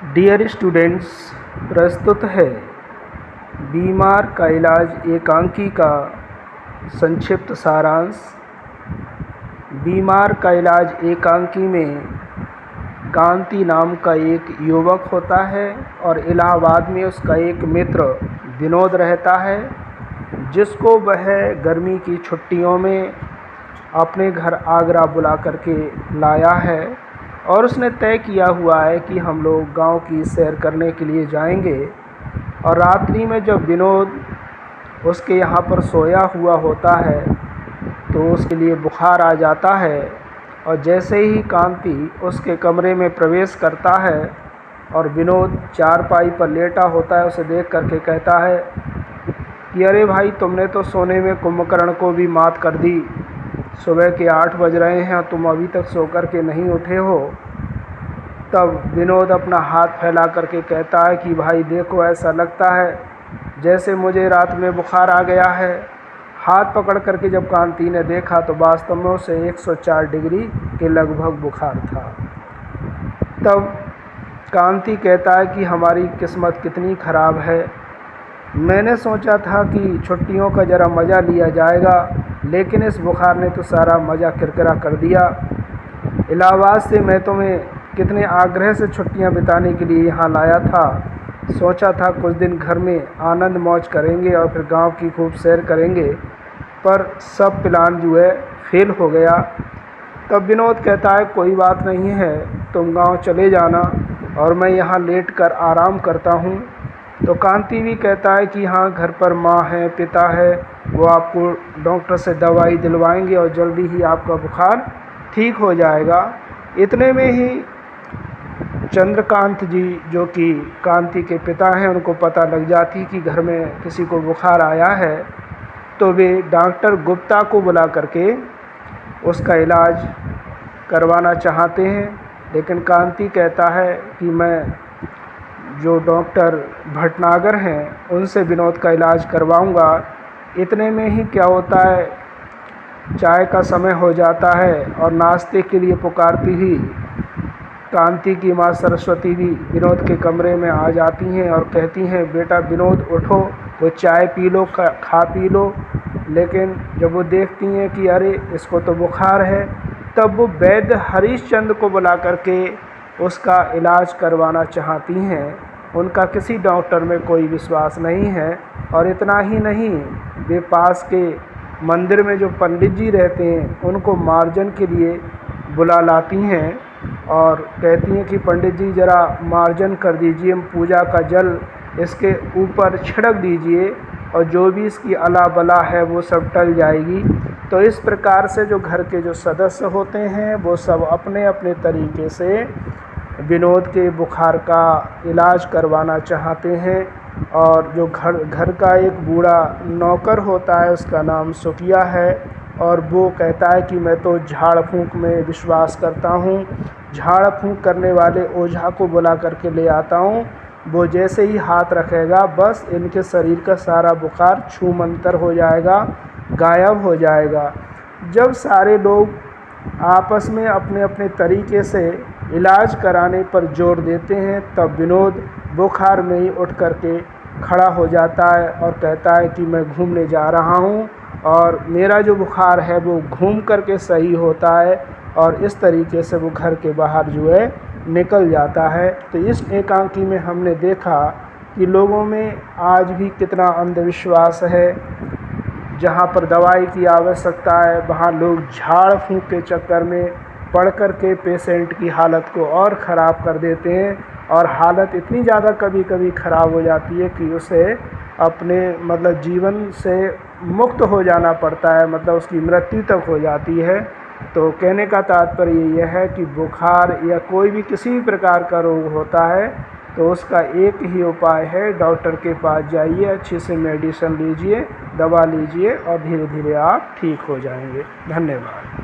Dear students, प्रस्तुत है बीमार का इलाज एकांकी का संक्षिप्त सारांश। बीमार का इलाज एकांकी में कांति नाम का एक युवक होता है और इलाहाबाद में उसका एक मित्र विनोद रहता है, जिसको वह गर्मी की छुट्टियों में अपने घर आगरा बुला करके लाया है और उसने तय किया हुआ है कि हम लोग गांव की सैर करने के लिए जाएंगे। और रात्रि में जब विनोद उसके यहाँ पर सोया हुआ होता है तो उसके लिए बुखार आ जाता है और जैसे ही कांति उसके कमरे में प्रवेश करता है और विनोद चारपाई पर लेटा होता है, उसे देख करके कहता है कि अरे भाई, तुमने तो सोने में कुंभकर्ण को भी मात कर दी। सुबह के 8 बज रहे हैं और तुम अभी तक सो कर के नहीं उठे हो। तब विनोद अपना हाथ फैला करके कहता है कि भाई देखो, ऐसा लगता है जैसे मुझे रात में बुखार आ गया है। हाथ पकड़ करके जब कांति ने देखा तो वास्तव में उसे 104 डिग्री के लगभग बुखार था। तब कांति कहता है कि हमारी किस्मत कितनी ख़राब है। मैंने सोचा था कि छुट्टियों का ज़रा मज़ा लिया जाएगा, लेकिन इस बुखार ने तो सारा मज़ा किरकिरा कर दिया। इलाहाबाद से मैं तुम्हें कितने आग्रह से छुट्टियां बिताने के लिए यहाँ लाया था। सोचा था कुछ दिन घर में आनंद मौज करेंगे और फिर गांव की खूब सैर करेंगे, पर सब प्लान जो है फेल हो गया। तब विनोद कहता है कोई बात नहीं है, तुम गांव चले जाना और मैं यहाँ लेट कर आराम करता हूँ। तो कांति भी कहता है कि हाँ, घर पर माँ है, पिता है, वो आपको डॉक्टर से दवाई दिलवाएंगे और जल्दी ही आपका बुखार ठीक हो जाएगा। इतने में ही चंद्रकांत जी, जो कि कांति के पिता हैं, उनको पता लग जाती कि घर में किसी को बुखार आया है। तो वे डॉक्टर गुप्ता को बुला करके उसका इलाज करवाना चाहते हैं, लेकिन कांति कहता है कि मैं जो डॉक्टर भटनागर हैं उनसे विनोद का इलाज करवाऊंगा। इतने में ही क्या होता है, चाय का समय हो जाता है और नाश्ते के लिए पुकारती ही कांति की माँ सरस्वती भी विनोद के कमरे में आ जाती हैं और कहती हैं बेटा विनोद उठो, वो चाय पी लो, खा पी लो। लेकिन जब वो देखती हैं कि अरे इसको तो बुखार है, तब वो वैद्य हरिश्चंद्र को बुला करके उसका इलाज करवाना चाहती हैं। उनका किसी डॉक्टर में कोई विश्वास नहीं है और इतना ही नहीं, वे पास के मंदिर में जो पंडित जी रहते हैं उनको मार्जन के लिए बुला लाती हैं और कहती हैं कि पंडित जी ज़रा मार्जन कर दीजिए, पूजा का जल इसके ऊपर छिड़क दीजिए और जो भी इसकी अला बला है वो सब टल जाएगी। तो इस प्रकार से जो घर के जो सदस्य होते हैं वो सब अपने अपने तरीके से विनोद के बुखार का इलाज करवाना चाहते हैं। और जो घर का एक बूढ़ा नौकर होता है, उसका नाम सुखिया है, और वो कहता है कि मैं तो झाड़ फूंक में विश्वास करता हूँ, झाड़ फूंक करने वाले ओझा को बुला करके ले आता हूँ। वो जैसे ही हाथ रखेगा बस इनके शरीर का सारा बुखार छूमंतर हो जाएगा, गायब हो जाएगा। जब सारे लोग आपस में अपने अपने तरीके से इलाज कराने पर जोर देते हैं, तब विनोद बुखार में ही उठ करके खड़ा हो जाता है और कहता है कि मैं घूमने जा रहा हूँ और मेरा जो बुखार है वो घूम करके सही होता है। और इस तरीके से वो घर के बाहर जो है निकल जाता है। तो इस एकांकी में हमने देखा कि लोगों में आज भी कितना अंधविश्वास है। जहाँ पर दवाई की आवश्यकता है वहाँ लोग झाड़ फूंक के चक्कर में पड़ कर के पेशेंट की हालत को और ख़राब कर देते हैं और हालत इतनी ज़्यादा कभी कभी ख़राब हो जाती है कि उसे अपने जीवन से मुक्त हो जाना पड़ता है, उसकी मृत्यु तक हो जाती है। तो कहने का तात्पर्य यह है कि बुखार या कोई भी किसी भी प्रकार का रोग होता है तो उसका एक ही उपाय है, डॉक्टर के पास जाइए, अच्छे से मेडिसिन लीजिए, दवा लीजिए और धीरे धीरे आप ठीक हो जाएंगे। धन्यवाद।